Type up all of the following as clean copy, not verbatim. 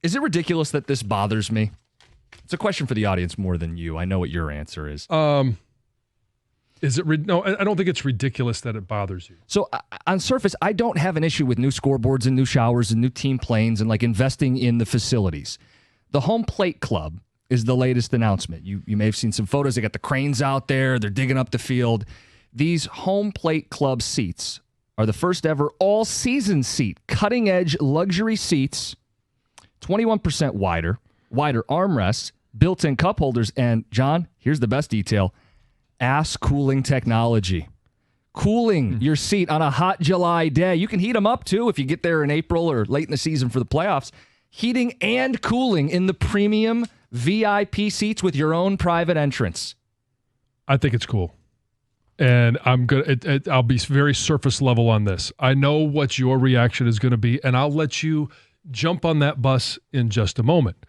Is it ridiculous that this bothers me? It's a question for the audience more than you. I know what your answer is. Is it? No, I don't think it's ridiculous that it bothers you. So on surface, I don't have an issue with new scoreboards and new showers and new team planes and like investing in the facilities. The Home Plate Club is the latest announcement. You may have seen some photos. They got the cranes out there. They're digging up the field. These Home Plate Club seats are the first ever all-season seat, cutting-edge luxury seats, 21% wider armrests, built-in cup holders, and, John, here's the best detail, ass cooling technology. Cooling your seat on a hot July day. You can heat them up, too, if you get there in April or late in the season for the playoffs. Heating and cooling in the premium VIP seats with your own private entrance. I think it's cool. And I'll be very surface level on this. I know what your reaction is going to be, and I'll let you jump on that bus in just a moment.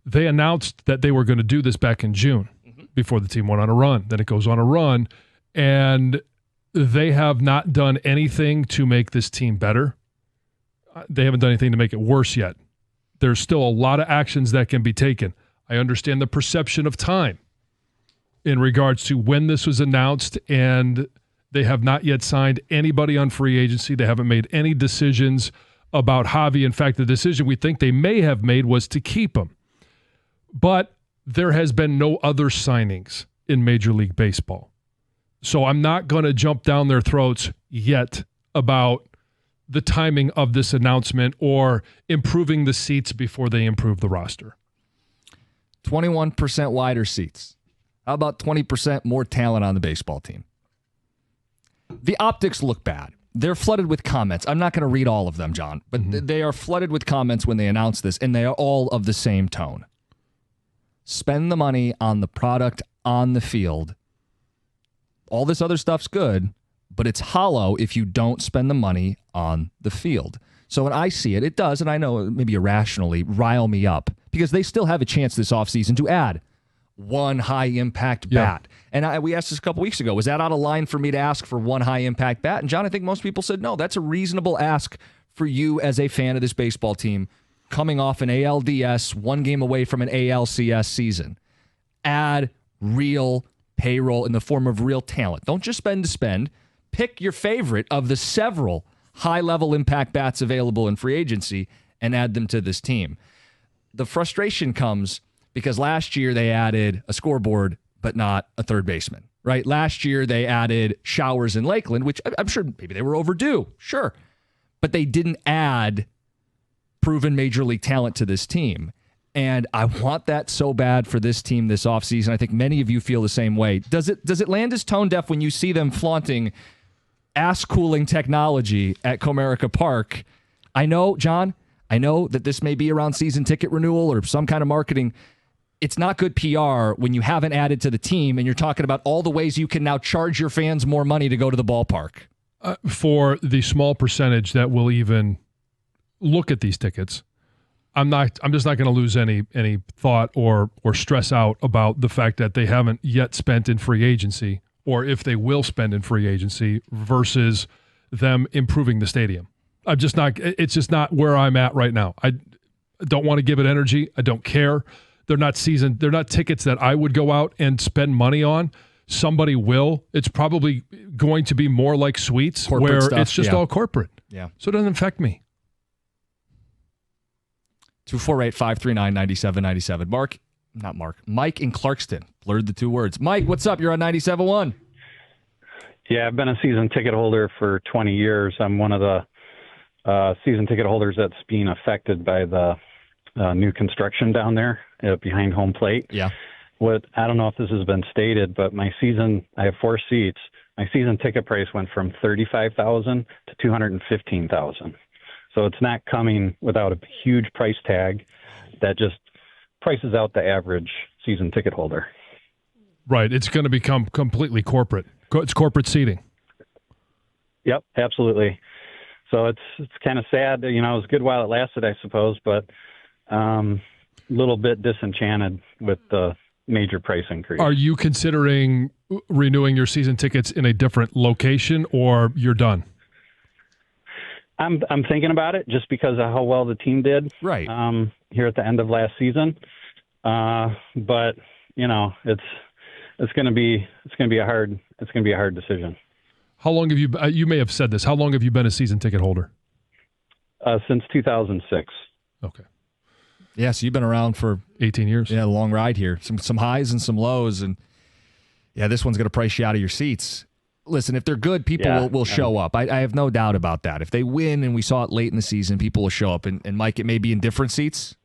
They announced that they were going to do this back in June before the team went on a run. Then it goes on a run, and they have not done anything to make this team better. They haven't done anything to make it worse yet. There's still a lot of actions that can be taken. I understand the perception of time in regards to when this was announced, and they have not yet signed anybody on free agency. They haven't made any decisions about Javi. In fact, the decision we think they may have made was to keep him. But there has been no other signings in Major League Baseball. So I'm not going to jump down their throats yet about the timing of this announcement or improving the seats before they improve the roster. 21% wider seats. How about 20% more talent on the baseball team? The optics look bad. They're flooded with comments. I'm not going to read all of them, John, but they are flooded with comments when they announce this, and they are all of the same tone. Spend the money on the product on the field. All this other stuff's good, but it's hollow if you don't spend the money on the field. So when I see it, it does, and I know maybe irrationally, rile me up, because they still have a chance this offseason to add one high-impact bat. And we asked this a couple weeks ago, was that out of line for me to ask for one high-impact bat? And, John, I think most people said, no, that's a reasonable ask for you as a fan of this baseball team coming off an ALDS, one game away from an ALCS season. Add real payroll in the form of real talent. Don't just spend to spend. Pick your favorite of the several high-level impact bats available in free agency and add them to this team. The frustration comes because last year they added a scoreboard but not a third baseman, right? Last year they added showers in Lakeland, which I'm sure maybe they were overdue, sure. But they didn't add proven major league talent to this team. And I want that so bad for this team this offseason. I think many of you feel the same way. Does it land as tone deaf when you see them flaunting ass-cooling technology at Comerica Park? I know, John, that this may be around season ticket renewal or some kind of marketing. It's not good PR when you haven't added to the team and you're talking about all the ways you can now charge your fans more money to go to the ballpark. For the small percentage that will even look at these tickets, I'm just not going to lose any thought or stress out about the fact that they haven't yet spent in free agency, or if they will spend in free agency, versus them improving the stadium. It's just not where I'm at right now. I don't want to give it energy. I don't care. They're not tickets that I would go out and spend money on. Somebody will. It's probably going to be more like suites, corporate where stuff, it's just all corporate. Yeah. So it doesn't affect me. 248-539-9797. Mike in Clarkston. Blurred the two words. Mike, what's up? You're on 97.1. Yeah, I've been a season ticket holder for 20 years. I'm one of the season ticket holders that's being affected by the new construction down there behind home plate. Yeah. I don't know if this has been stated, but I have 4 seats. My season ticket price went from $35,000 to $215,000. So it's not coming without a huge price tag that just prices out the average season ticket holder. Right. It's going to become completely corporate. It's corporate seating. Yep, absolutely. So it's kind of sad. It was a good while it lasted, I suppose, but a little bit disenchanted with the major price increase. Are you considering renewing your season tickets in a different location, or you're done? I'm thinking about it just because of how well the team did. Right. Here at the end of last season. But it's going to be a hard decision. How long have you may have said this, how long have you been a season ticket holder? Since 2006. Okay. Yeah, so you've been around for 18 years. Yeah, a long ride here. Some highs and some lows, and yeah, this one's going to price you out of your seats. Listen, if they're good, people will show up. I have no doubt about that. If they win, and we saw it late in the season, people will show up. And Mike, it may be in different seats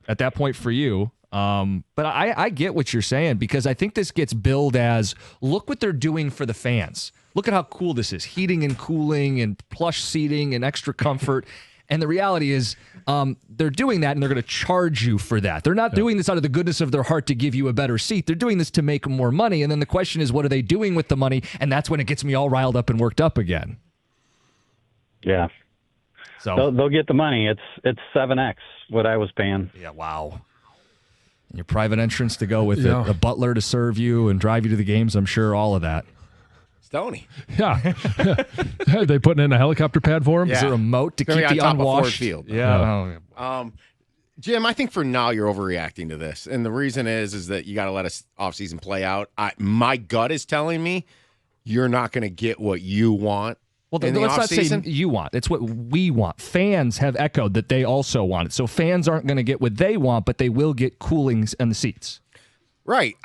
at that point for you. But I get what you're saying, because I think this gets billed as, look what they're doing for the fans. Look at how cool this is. Heating and cooling and plush seating and extra comfort. And the reality is they're doing that, and they're going to charge you for that. They're not doing this out of the goodness of their heart to give you a better seat. They're doing this to make more money. And then the question is, what are they doing with the money? And that's when it gets me all riled up and worked up again. Yeah. So they'll get the money. It's 7x what I was paying. Yeah, wow. And your private entrance to go with it, a butler to serve you and drive you to the games, I'm sure, all of that. Stoney. Yeah. Are they putting in a helicopter pad for him? Yeah. Is there a moat to keep the unwashed field? Yeah. Jim, I think for now you're overreacting to this, and the reason is that you got to let us offseason play out. My gut is telling me you're not going to get what you want. Well, in the let's not say offseason. you want. It's what we want. Fans have echoed that they also want it. So fans aren't going to get what they want, but they will get coolings in the seats. Right.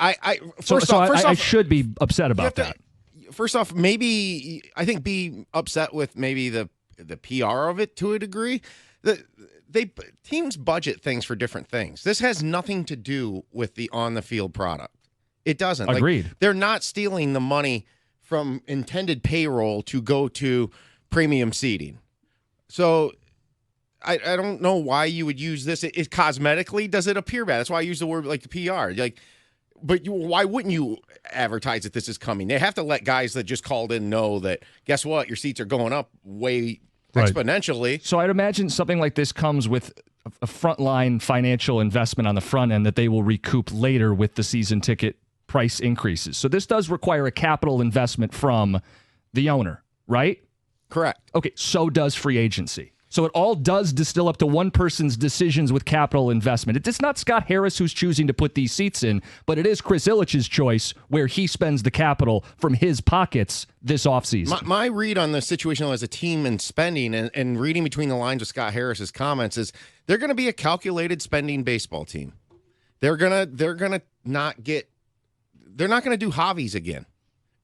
First off, I should be upset about that. First off, maybe I think be upset with maybe the PR of it to a degree. Teams budget things for different things. This has nothing to do with the on the field product. It doesn't. Agreed. They're not stealing the money from intended payroll to go to premium seating. So I don't know why you would use this. It cosmetically, does it appear bad? That's why I use the word like the PR. Why wouldn't you advertise that this is coming? They have to let guys that just called in know that, guess what, your seats are going up way exponentially. So I'd imagine something like this comes with a frontline financial investment on the front end that they will recoup later with the season ticket price increases. So this does require a capital investment from the owner, right? Correct. Okay, so does free agency. So it all does distill up to one person's decisions with capital investment. It's not Scott Harris who's choosing to put these seats in, but it is Chris Ilitch's choice where he spends the capital from his pockets this offseason. My read on the situation as a team and spending and reading between the lines of Scott Harris's comments is they're going to be a calculated spending baseball team. They're not going to do Javi's again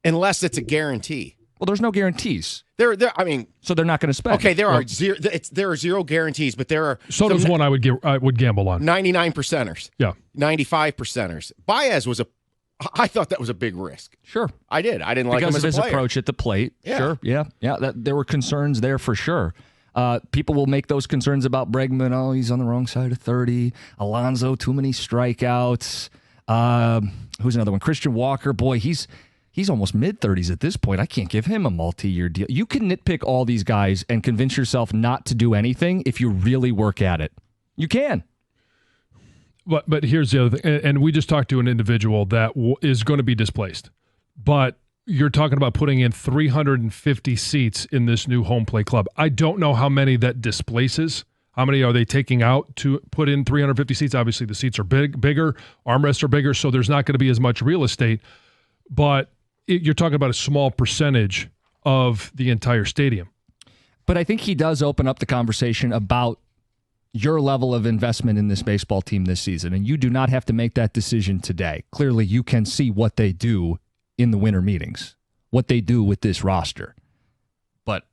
unless it's a guarantee. Well, there's no guarantees. So they're not going to spend. Okay, there are zero guarantees, but there are. So does one I would gamble on. 99 percenters. Yeah. 95 percenters. Baez I thought that was a big risk. Sure. I did. I didn't like him because as of a his player. approach at the plate. Yeah. Sure. Yeah. There were concerns there for sure. People will make those concerns about Bregman. Oh, he's on the wrong side of 30. Alonso, too many strikeouts. Who's another one? Christian Walker. Boy, he's almost mid-30s at this point. I can't give him a multi-year deal. You can nitpick all these guys and convince yourself not to do anything if you really work at it. You can. But here's the other thing, and we just talked to an individual that is going to be displaced. But you're talking about putting in 350 seats in this new home play club. I don't know how many that displaces. How many are they taking out to put in 350 seats? Obviously, the seats are bigger, armrests are bigger, so there's not going to be as much real estate. But you're talking about a small percentage of the entire stadium. But I think he does open up the conversation about your level of investment in this baseball team this season, and you do not have to make that decision today. Clearly, you can see what they do in the winter meetings, what they do with this roster. But,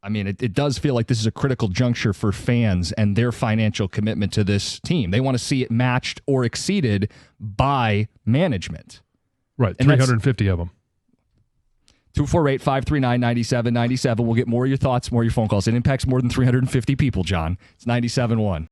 I mean, it does feel like this is a critical juncture for fans and their financial commitment to this team. They want to see it matched or exceeded by management. Right, 350 of them. 248-539-9797. We'll get more of your thoughts, more of your phone calls. It impacts more than 350 people, John. It's 97.1.